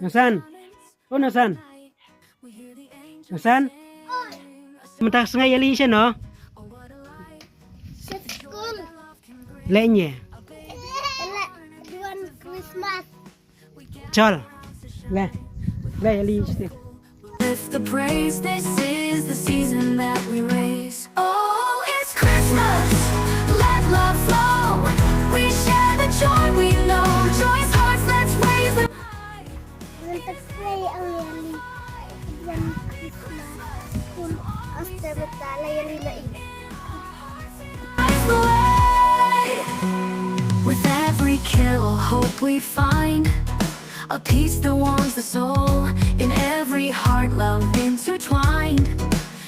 Nasan? Oh, nasan? Nasan? Matakas nga yali siya, no? Sa school. Lain niya. Wala. Duwan Christmas. Chol. La. La, yali siya. Lift the praise, this is the season that we raise. Oh, it's Christmas, let love flow. We share the joy we know, joyous hearts, let's raise them high. Nagtagpray ang yali. Duwan Christmas. Kung after batala yali lain. Light the way. With every carol, hope we find a peace that warms the soul. In every heart, love intertwined.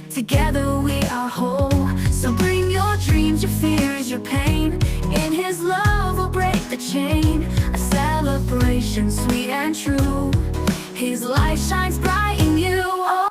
Together we are whole. So bring your dreams, your fears, your pain. In His love we'll break the chain. A celebration sweet and true. His light shines bright in you. Oh.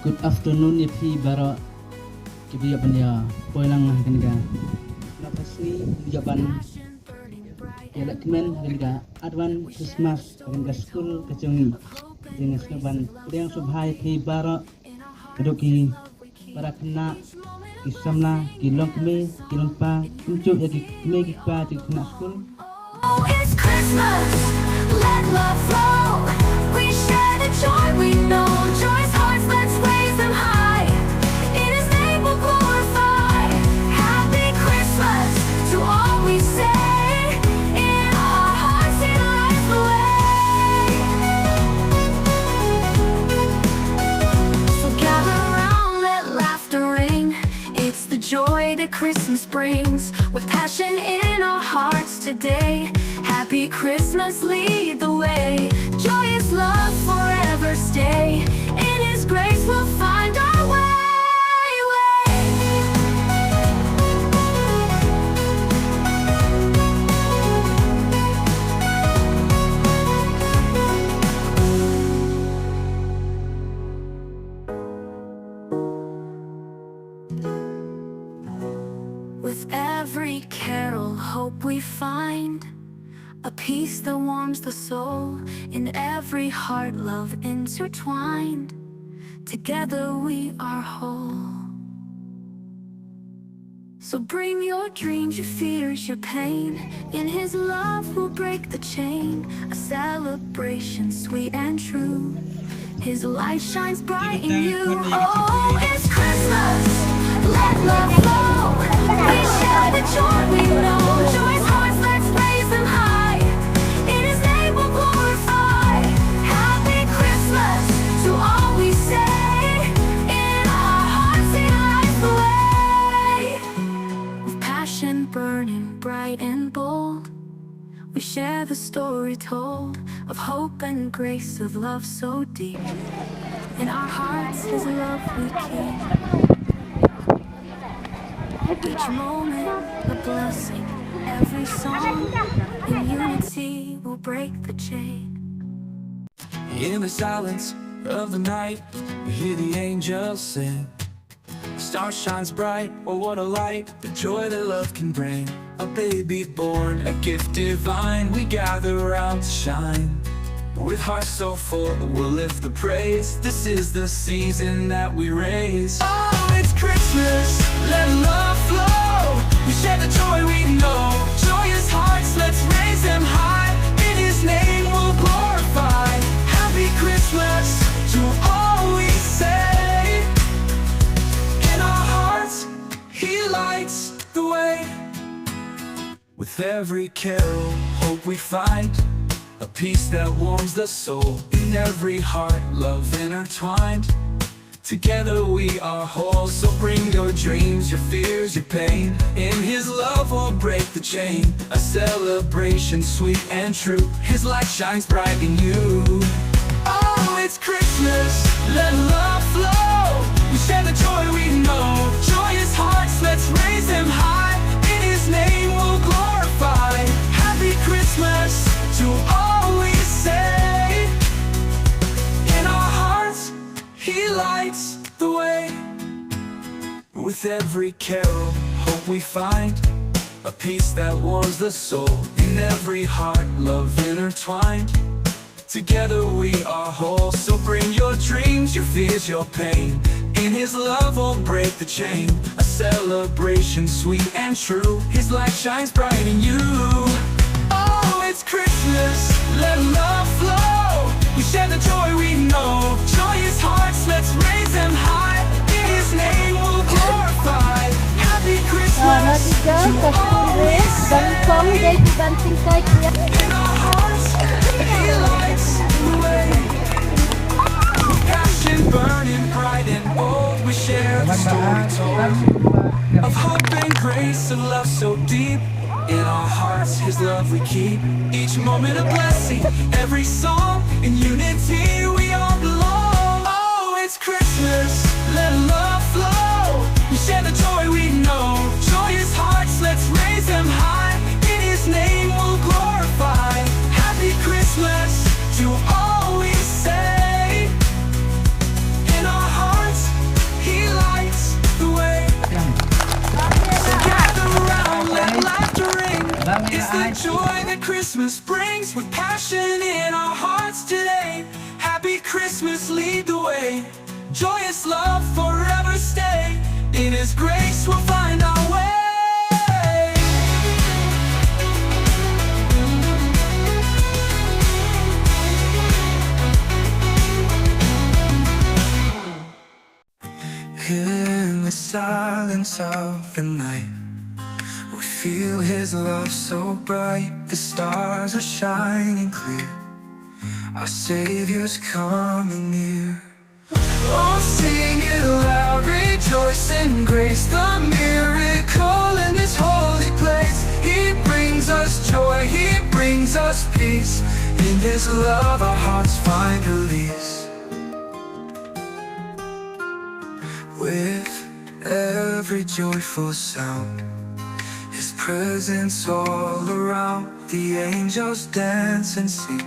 Good afternoon, Ipi Baro. Kibiyapan niya, po lang hanggang napasni kibiyapan. Yalak kemen hanggang Advan Christmas hanggang school kecungi. Jenis kapan yang subhai Ipi Baro. Kedoki para kena kisamla kilong keme kilong pa unjuk ya keme kikpa di kena school. Oh, it's Christmas, let love flow. We share the joy we know, joyous hearts, let's raise them high. In His name we'll glorify. Happy Christmas to all we say. In our hearts it lights the way. So gather around, let laughter ring. It's the joy that Christmas brings. With passion in our hearts today. Happy Christmas, lead the way. Joyous love forever stay. In His grace we'll find our way. With every carol, hope we find a peace that warms the soul. In every heart, love intertwined. Together we are whole. So bring your dreams, your fears, your pain. In His love we'll break the chain. A celebration sweet and true. His light shines bright in you. Oh, it's Christmas, let love flow. We share the joy we know. Joyous hearts, let's raise them high. In His name we'll glorify. Happy Christmas to all we say. In our hearts He lights the way. With passion burning bright and bold, we share the story told of hope and grace, of love so deep. In our hearts His love we keep. Each moment a blessing, every song in unity will break the chain. In the silence of the night, we hear the angels sing. The star shines bright, oh what a light, the joy that love can bring. A baby born, a gift divine, we gather around to shine. With hearts so full, we'll lift the praise. This is the season that we raise. Oh, it's Christmas, let love flow. We share the joy we know. Joyous hearts, let's raise them high. In His name we'll glorify. Happy Christmas to all we say. In our hearts, He lights the way. With every carol, hope we find a peace that warms the soul. In every heart, love intertwined. Together we are whole. So bring your dreams, your fears, your pain. In His love we'll break the chain. A celebration sweet and true. His light shines bright in you. Oh, it's Christmas, let love flow. We share the joy we know. Joyous hearts, let's raise them high. In His name we'll With every carol, hope we find a peace that warms the soul. In every heart, love intertwined. Together we are whole. So bring your dreams, your fears, your pain. In His love we'll break the chain. A celebration sweet and true. His light shines bright in you. Oh, it's Christmas, let love flow. We share the joy we know. Joyous hearts, let's raise them high. In His name we'll glorify. Happy Christmas to all we say. In our hearts, He lights the way. Passion burning bright and bold. We share the story told of hope and grace, of love so deep. In our hearts, His love we keep. Each moment a blessing, every song in unity we all belong. Oh, it's Christmas, let love flow. We share the joy we know. Joyous hearts, let's raise them high. In His name we'll glorify. Happy Christmas to all we say. In our hearts, He lights the way. So gather around, let laughter ring. It's the joy that Christmas brings. With passion in our hearts today. Happy Christmas, lead the way. Joyous love forever stay. In His grace we'll find our way. In the silence of the night, we feel His love so bright. The stars are shining clear. Our Savior's coming near. Oh, sing it loud, rejoice in grace. The miracle in His holy place. He brings us joy, He brings us peace. In His love our hearts find release. With every joyful sound, His presence all around. The angels dance and sing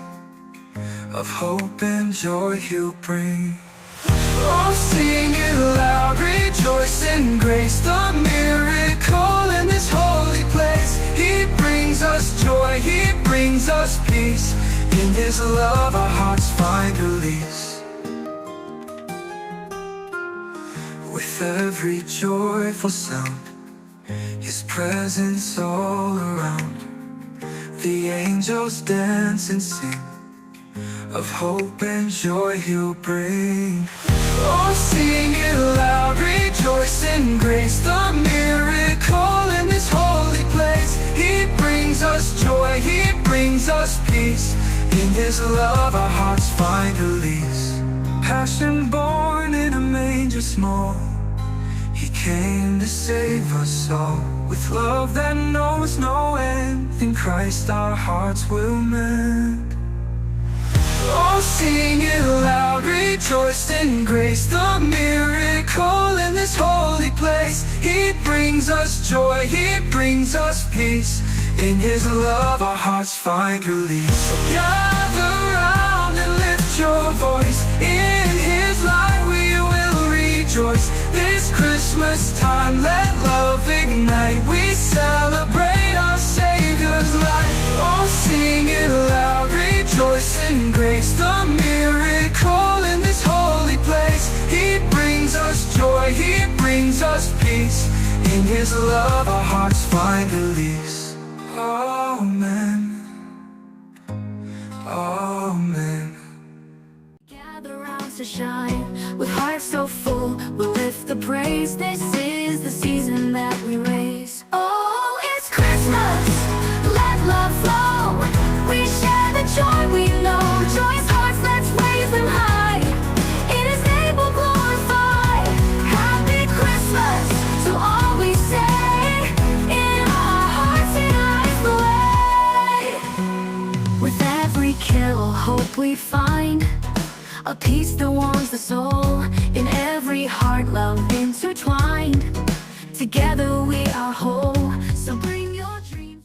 of hope and joy He'll bring. Oh, sing it loud, rejoice in grace. The miracle in this holy place. He brings us joy, He brings us peace. In His love our hearts find release. With every joyful sound, His presence all around. The angels dance and sing of hope and joy He'll bring. Oh, sing it loud, rejoice in grace. The miracle in this holy place. He brings us joy, He brings us peace. In His love our hearts find release. Passion born in a manger small, He came to save us all. With love that knows no end, in Christ our hearts will mend. Oh, sing it loud, rejoice in grace. The miracle in this holy place. He brings us joy, He brings us peace. In His love our hearts find release. So gather round and lift your voice. In His light we will rejoice. This Christmas time let love ignite. We celebrate our Savior's life. Oh, sing it loud, rejoice in grace. The miracle in this holy place. He brings us joy, He brings us peace. In His love our hearts find release. Amen. Amen. Gather round to shine with hearts so full. We'll lift the praise. This is the season that we raise. Oh, it's Christmas. Let love flow. We share the joy we know. Joyous hearts, let's raise them high. In His name we'll glorify. Happy Christmas to all we say. In our hearts He lights the way. With every carol, hope we find a peace that warms the soul. In every heart, love intertwined. Together we are whole.